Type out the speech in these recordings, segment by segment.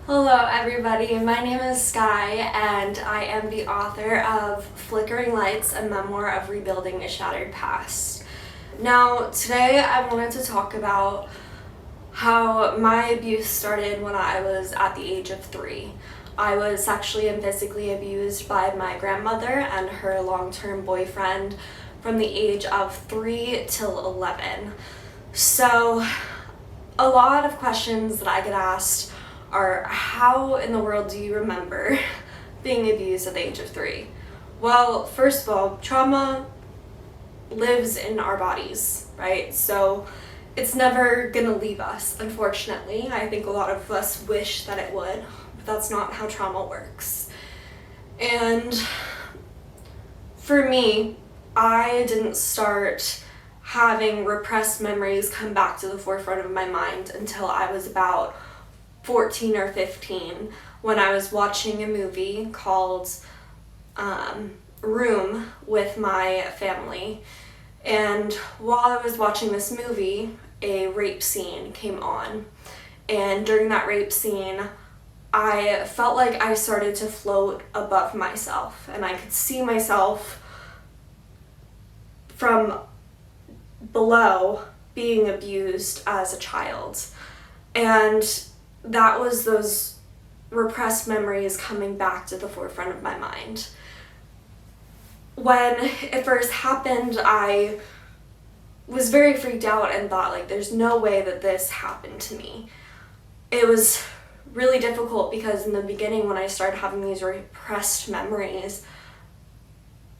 Hello everybody, my name is Sky and I am the author of Flickering Lights, a memoir of rebuilding a shattered past. Now today I wanted to talk about how my abuse started when I was at the age of 3. I was sexually and physically abused by my grandmother and her long-term boyfriend from the age of 3 till 11. So a lot of questions that I get asked are, how in the world do you remember being abused at the age of 3? Well, first of all, trauma lives in our bodies, right? So it's never gonna leave us, unfortunately. I think a lot of us wish that it would, but that's not how trauma works. And for me, I didn't start having repressed memories come back to the forefront of my mind until I was about 14 or 15, when I was watching a movie called Room with my family. And while I was watching this movie, a rape scene came on. And during that rape scene, I felt like I started to float above myself, and I could see myself from below being abused as a child. And that was those repressed memories coming back to the forefront of my mind. When it first happened, I was very freaked out and thought, like, there's no way that this happened to me. It was really difficult because in the beginning, when I started having these repressed memories,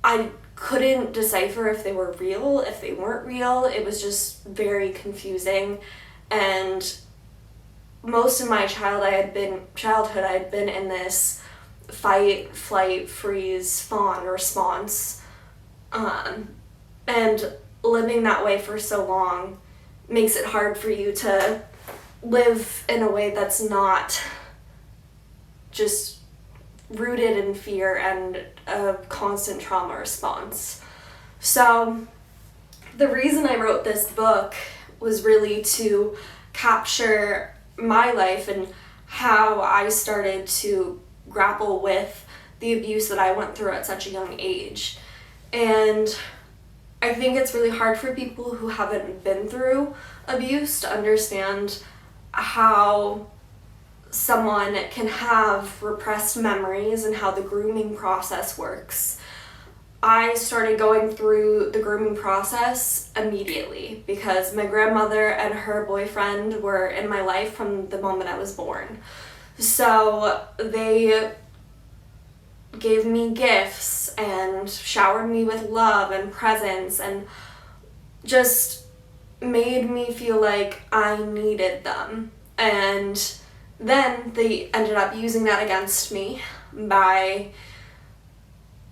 I couldn't decipher if they were real, if they weren't real. It was just very confusing, and most of my childhood I had been in this fight, flight, freeze, fawn response, and living that way for so long makes it hard for you to live in a way that's not just rooted in fear and a constant trauma response. So the reason I wrote this book was really to capture my life and how I started to grapple with the abuse that I went through at such a young age. And I think it's really hard for people who haven't been through abuse to understand how someone can have repressed memories and how the grooming process works. I started going through the grooming process immediately because my grandmother and her boyfriend were in my life from the moment I was born. So they gave me gifts and showered me with love and presents and just made me feel like I needed them. And then they ended up using that against me by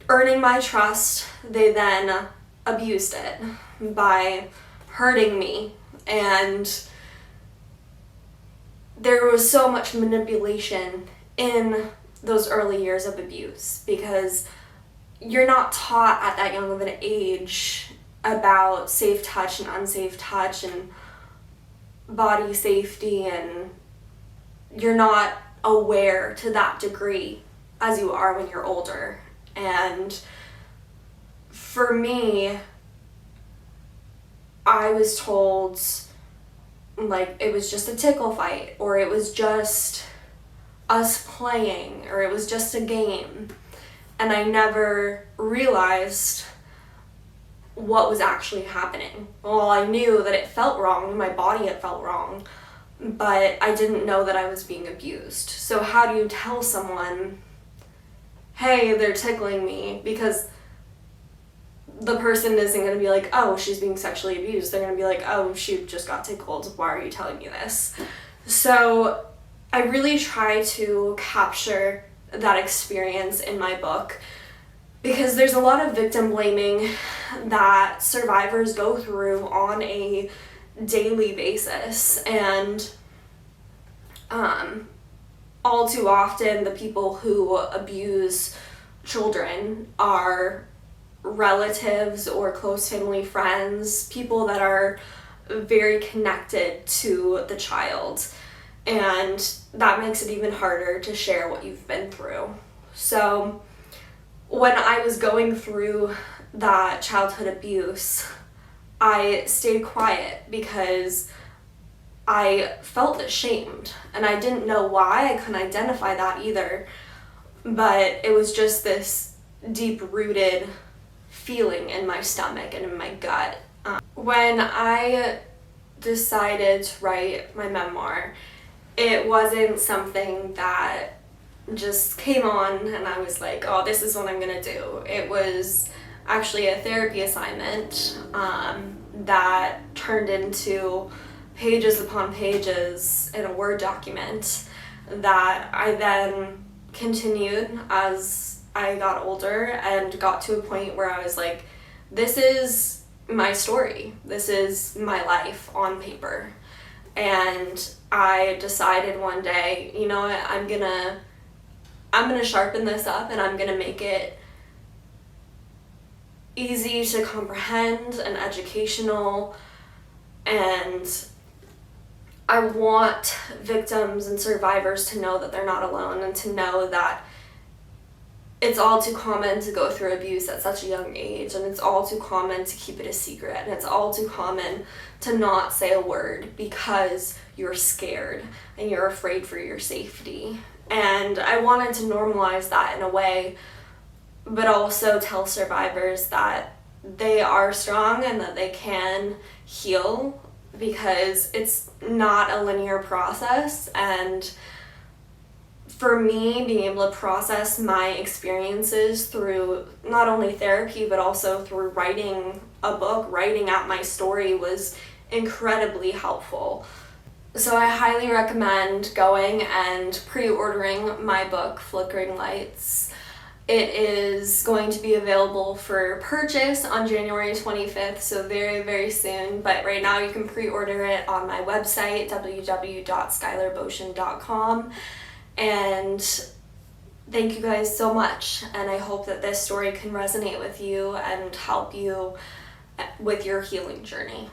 earning my trust. They then abused it by hurting me, and there was so much manipulation in those early years of abuse because you're not taught at that young of an age about safe touch and unsafe touch and body safety, and you're not aware to that degree as you are when you're older. And for me, I was told, like, it was just a tickle fight, or it was just us playing, or it was just a game. And I never realized what was actually happening. Well, I knew that it felt wrong, in my body it felt wrong, but I didn't know that I was being abused. So how do you tell someone, hey, they're tickling me? Because the person isn't going to be like, oh, she's being sexually abused. They're going to be like, oh, she just got tickled. Why are you telling me this? So I really try to capture that experience in my book because there's a lot of victim blaming that survivors go through on a daily basis. And all too often, the people who abuse children are relatives or close family friends, people that are very connected to the child. and that makes it even harder to share what you've been through. So when I was going through that childhood abuse, I stayed quiet because I felt ashamed, and I didn't know why. I couldn't identify that either, but it was just this deep-rooted feeling in my stomach and in my gut. When I decided to write my memoir, it wasn't something that just came on and I was like, oh, this is what I'm gonna do. It was actually a therapy assignment that turned into pages upon pages in a Word document that I then continued as I got older and got to a point where I was like, this is my story. This is my life on paper. And I decided one day, you know what, I'm gonna sharpen this up and I'm gonna make it easy to comprehend and educational, and I want victims and survivors to know that they're not alone, and to know that it's all too common to go through abuse at such a young age, and it's all too common to keep it a secret, and it's all too common to not say a word because you're scared and you're afraid for your safety. And I wanted to normalize that in a way, but also tell survivors that they are strong and that they can heal, because it's not a linear process. And for me, being able to process my experiences through not only therapy but also through writing a book, writing out my story, was incredibly helpful. So I highly recommend going and pre-ordering my book, Flickering Lights. It is going to be available for purchase on January 25th, so very, very soon. But right now you can pre-order it on my website, www.skylarbotion.com. And thank you guys so much. And I hope that this story can resonate with you and help you with your healing journey.